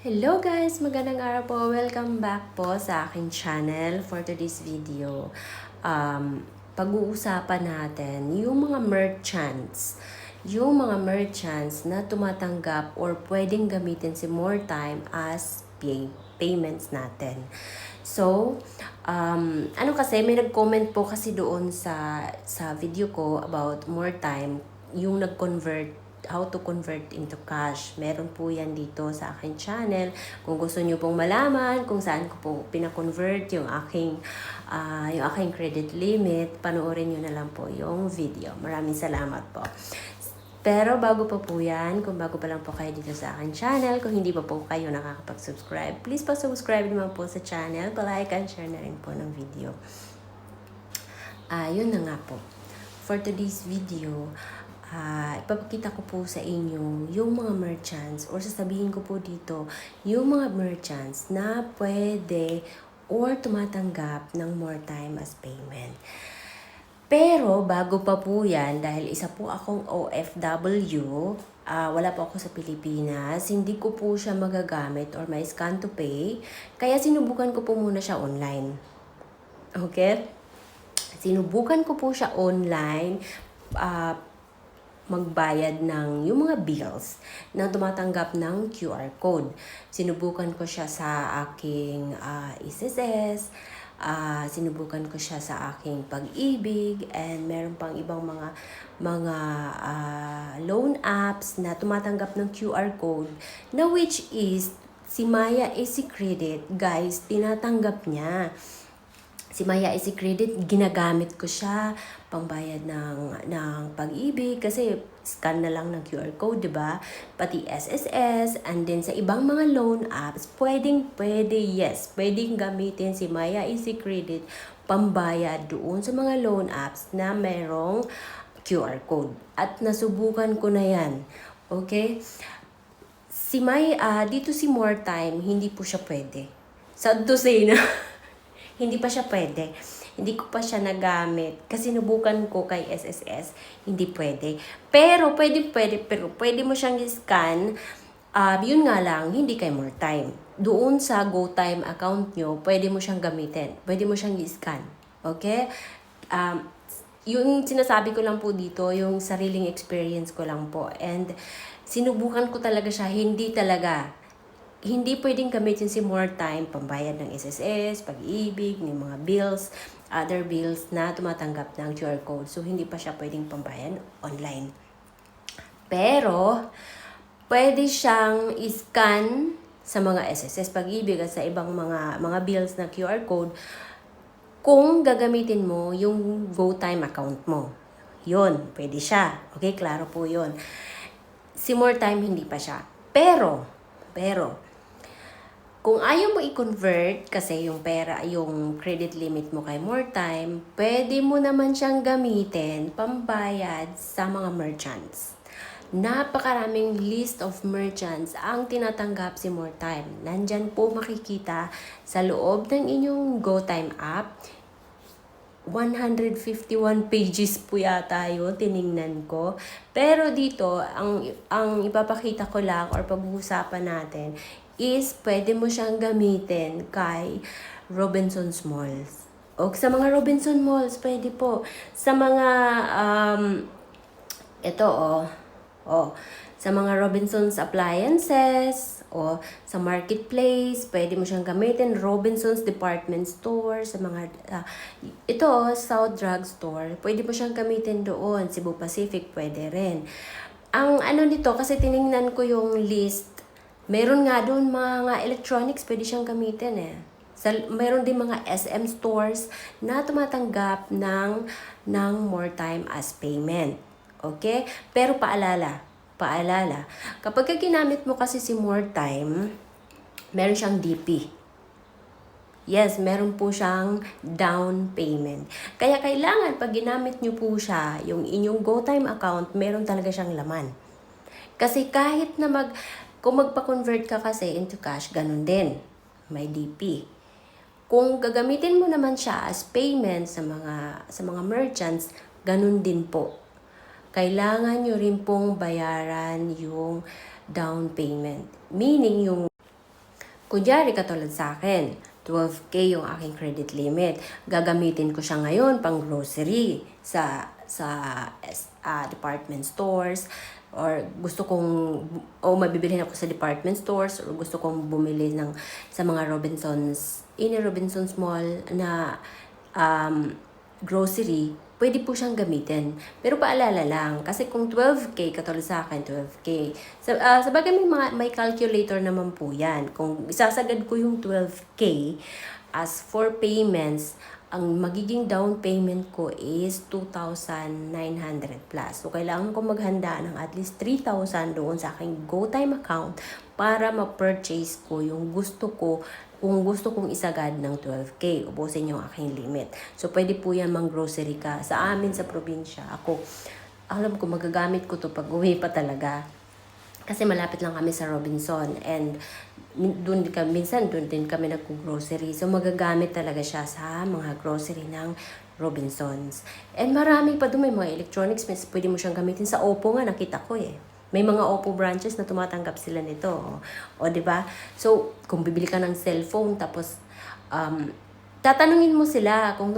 Hello guys! Magandang araw po. Welcome back po sa aking channel for today's video. Pag-uusapan natin yung mga merchants. Yung mga merchants na tumatanggap or pwedeng gamitin si More Time as payments natin. So, ano kasi, may nag-comment po kasi doon sa video ko about More Time, yung nag-convert how to convert into cash. Meron po yan dito sa aking channel. Kung gusto nyo pong malaman kung saan ko po pina-convert yung aking credit limit, panoorin nyo na lang po yung video. Maraming salamat po. Pero bago pa po yan, kung bago pa lang po kayo dito sa aking channel, kung hindi pa po kayo nakakapag-subscribe, please pa-subscribe naman po sa channel, pa-like and share na rin po ng video. Yun na nga po. For today's video, ipapakita ko po sa inyo yung mga merchants or sasabihin ko po dito yung mga merchants na pwede or tumatanggap ng More Time as payment. Pero bago pa po yan, dahil isa po akong OFW, wala po ako sa Pilipinas, hindi ko po siya magagamit or may scan to pay, kaya sinubukan ko po muna siya online. Okay? Sinubukan ko po siya online, magbayad ng yung mga bills na tumatanggap ng QR code. Sinubukan ko siya sa aking SSS, sinubukan ko siya sa aking Pag-ibig, and meron pang ibang mga loan apps na tumatanggap ng QR code na which is si Maya Easy Credit, guys, tinatanggap niya. Si Maya Easy Credit, ginagamit ko siya pangbayad ng Pag-ibig kasi scan na lang ng QR code, 'di ba? Pati SSS, and then sa ibang mga loan apps, pwedeng gamitin si Maya Easy Credit pambayad doon sa mga loan apps na merong QR code. At nasubukan ko na 'yan. Okay? Dito si More Time, hindi po siya pwede. Sad to say na hindi pa siya pwede. Hindi ko pa siya nagamit. Kasi sinubukan ko kay SSS, hindi pwede. Pero pwede mo siyang i-scan. Yun nga lang, hindi kay More Time. Doon sa GoTime account nyo, pwede mo siyang gamitin. Pwede mo siyang i-scan. Okay? Yung sinasabi ko lang po dito, yung sariling experience ko lang po. And sinubukan ko talaga siya, hindi pwedeng gamitin si More Time pambayad ng SSS, Pag-ibig, ng mga bills, other bills na tumatanggap ng QR code. So, hindi pa siya pwedeng pambayad online. Pero, pwede siyang i-scan sa mga SSS, Pag-ibig at sa ibang mga bills na QR code kung gagamitin mo yung GoTime account mo. Yun, pwede siya. Okay, klaro po yun. Si More Time, hindi pa siya. Pero, kung ayaw mo i-convert kasi yung yung credit limit mo kay More Time, pwede mo naman siyang gamitin pambayad sa mga merchants. Napakaraming list of merchants ang tinatanggap si More Time. Nandyan po makikita sa loob ng inyong GoTime app. 151 pages po yata yun, tiningnan ko. Pero dito, ang ipapakita ko lang or pag-uusapan natin is pwede mo siyang gamitin kay Robinsons Malls. O sa mga Robinson Malls, pwede po. Sa mga, sa mga Robinsons Appliances, o sa Marketplace, pwede mo siyang gamitin. Robinsons Department Store, sa mga, South Drug Store, pwede mo siyang gamitin doon. Cebu Pacific, pwede rin. Ang nito, kasi tiningnan ko yung list, meron nga doon mga electronics, pwede siyang gamitin eh. Meron din mga SM stores na tumatanggap ng More Time as payment. Okay? Pero paalala, kapag ginamit mo kasi si More Time, meron siyang DP. Yes, meron po siyang down payment. Kaya kailangan pag ginamit nyo po siya, yung inyong GoTime account, meron talaga siyang laman. Kasi kahit na kung magpa-convert ka kasi into cash, ganun din. May DP. Kung gagamitin mo naman siya as payment sa mga merchants, ganun din po. Kailangan nyo rin pong bayaran yung down payment. Meaning Kunyari, katulad sa akin, 12K yung aking credit limit. Gagamitin ko siya ngayon pang grocery sa department stores, or gusto kong mabibilhin ako sa department stores, or gusto kong bumili sa mga Robinsons Mall na grocery, pwede po siyang gamitin. Pero paalala lang, kasi kung 12K, katulad sa akin, 12K, sa bagay may calculator naman po yan. Kung isasagad ko yung 12K as for payments, ang magiging down payment ko is 2,900 plus. So, kailangan ko maghanda ng at least 3,000 doon sa aking GoTime account para ma-purchase ko yung gusto ko. Kung gusto kong isagad ng 12K, ubusin yung aking limit. So, pwede po yan mang-grocery ka. Sa amin, sa probinsya, alam ko, magagamit ko to pag uwi pa talaga. Kasi malapit lang kami sa Robinson, and minsan doon din kami nag-grocery. So, magagamit talaga siya sa mga grocery ng Robinsons. And marami pa doon, may mga electronics, pwede mo siyang gamitin sa Oppo nga, nakita ko eh. May mga Oppo branches na tumatanggap sila nito. O 'di ba? So, kung bibili ka ng cellphone, tapos tatanungin mo sila kung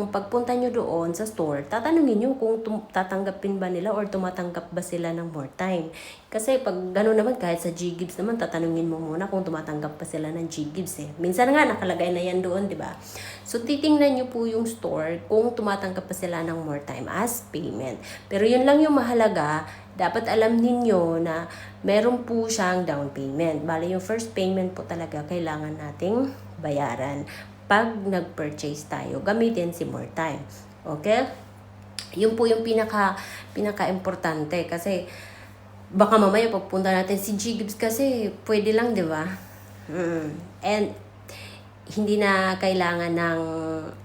pagpunta nyo doon sa store, tatanungin nyo kung tatanggapin ba nila or tumatanggap ba sila ng more time. Kasi pag gano'n naman, kahit sa G-Gibbs naman, tatanungin mo muna kung tumatanggap pa sila ng G-Gibbs eh. Minsan nga, nakalagay na yan doon, di ba? So, titingnan nyo po yung store kung tumatanggap pa sila ng more time as payment. Pero yun lang yung mahalaga, dapat alam ninyo na meron po siyang down payment. Bale, yung first payment po talaga kailangan nating bayaran pag nag-purchase tayo, gamitin si more time. Okay? Yun po yung pinaka-importante, kasi baka mamaya pagpunta natin si G-Gibbs kasi pwede lang, di ba? And hindi na kailangan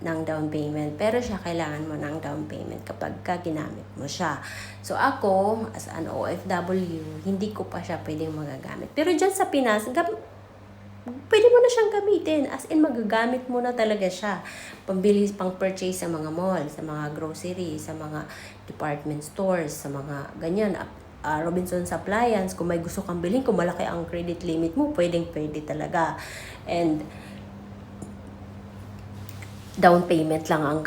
ng down payment, pero siya kailangan mo ng down payment kapag ginamit mo siya. So ako, as an OFW, hindi ko pa siya pwedeng magagamit. Pero dyan sa Pinas, pwede mo na siyang gamitin. As in, magagamit mo na talaga siya. Pambili, pang-purchase sa mga mall, sa mga grocery, sa mga department stores, sa mga ganyan, Robinsons Appliance. Kung may gusto kang bilhin, kung malaki ang credit limit mo, pwede talaga. And down payment lang ang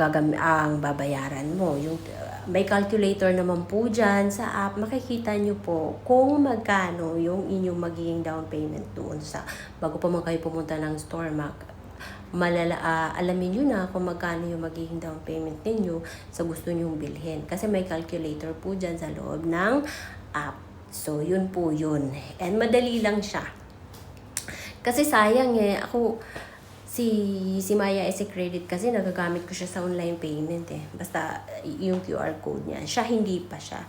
babayaran mo. Yung may calculator naman po dyan sa app, makikita nyo po kung magkano yung inyong magiging down payment doon bago pa man kayo pumunta ng store, alamin nyo na kung magkano yung magiging down payment ninyo sa gusto nyong bilhin. Kasi may calculator po dyan sa loob ng app. So, yun po yun. And madali lang siya. Kasi sayang ako, si Maya SC Credit kasi nagagamit ko siya sa online payment eh. Basta yung QR code niya. Siya hindi pa siya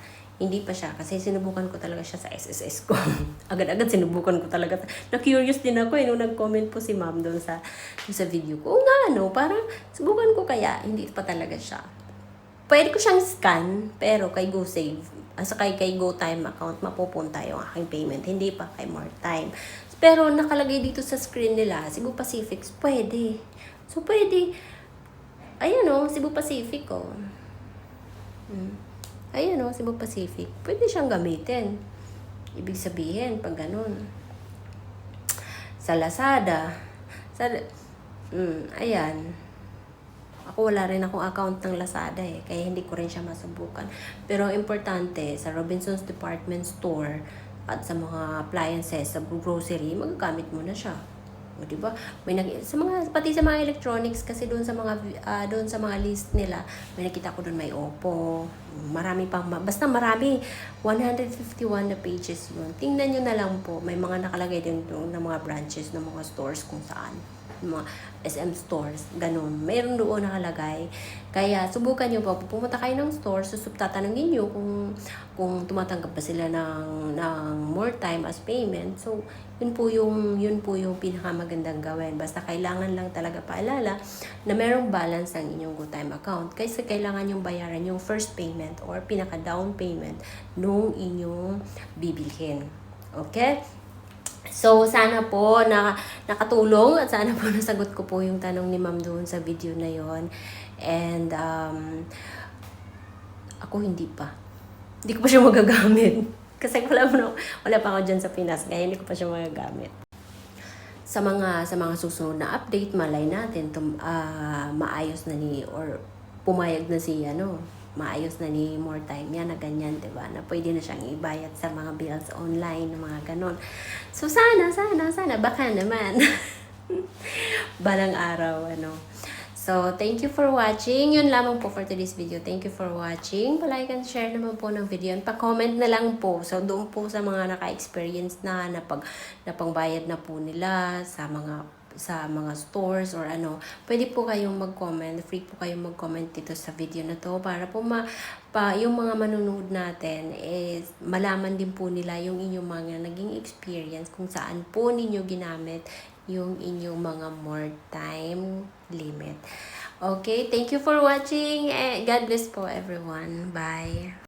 kasi sinubukan ko talaga siya sa SSS ko. Agad-agad sinubukan ko talaga. Na-curious din ako nung nag-comment po si ma'am doon sa video ko. O nga parang subukan ko kaya, hindi pa talaga siya. Pwede ko siyang scan, pero kay GoSave, kay GoTime account, mapupunta yung aking payment. Hindi pa kay More Time. Pero nakalagay dito sa screen nila, Cebu Pacific, pwede. So, pwede. Ayan Cebu Pacific Ayan Cebu Pacific. Pwede siyang gamitin. Ibig sabihin, pag ganun. Sa Lazada. Ayan. Ako wala rin akong account ng Lazada kaya hindi ko rin siya masubukan. Pero ang importante, sa Robinsons Department Store, at sa mga appliances, sa grocery, magagamit mo na siya. O, diba? Pati sa mga electronics, kasi doon sa mga list nila, may nakita ko doon may Oppo, marami pang, basta marami, 151 na pages yun. Tingnan nyo na lang po, may mga nakalagay din doon na mga branches ng mga stores kung saan. Mga SM stores, ganun. Mayroon doon nakalagay. Kaya, subukan nyo po. Pumunta kayo ng store, tatanungin nyo kung tumatanggap ba sila ng more time as payment. So, yun po yung pinakamagandang gawin. Basta kailangan lang talaga paalala na merong balance ang inyong GoTime account. Kasi kailangan yung bayaran yung first payment or pinaka-down payment nung inyong bibilhin. Okay? So, sana po nakatulong at sana po nasagot ko po yung tanong ni ma'am doon sa video na yon. And, ako hindi pa. Hindi ko pa siya magagamit. Kasi wala pa ako dyan sa Pinas, kaya hindi ko pa siya magagamit. sa mga susunod na update, malay natin maayos na ni or pumayag na si maayos na ni More Time yan na ganyan, 'di ba? Na pwede na siyang ibayad sa mga bills online, mga ganon. So sana baka naman balang araw So, thank you for watching. Yun lamang po for today's video. Thank you for watching. Pa-like and share naman po ng video. Pa-comment na lang po. So, doon po sa mga naka-experience na napangbayad na po nila sa mga stores or pwede po kayong mag-comment. Free po kayong mag-comment dito sa video na to para po yung mga manunood natin is malaman din po nila yung inyong mga naging experience kung saan po ninyo ginamit yung inyong mga more time limit. Okay, thank you for watching. God bless po everyone. Bye.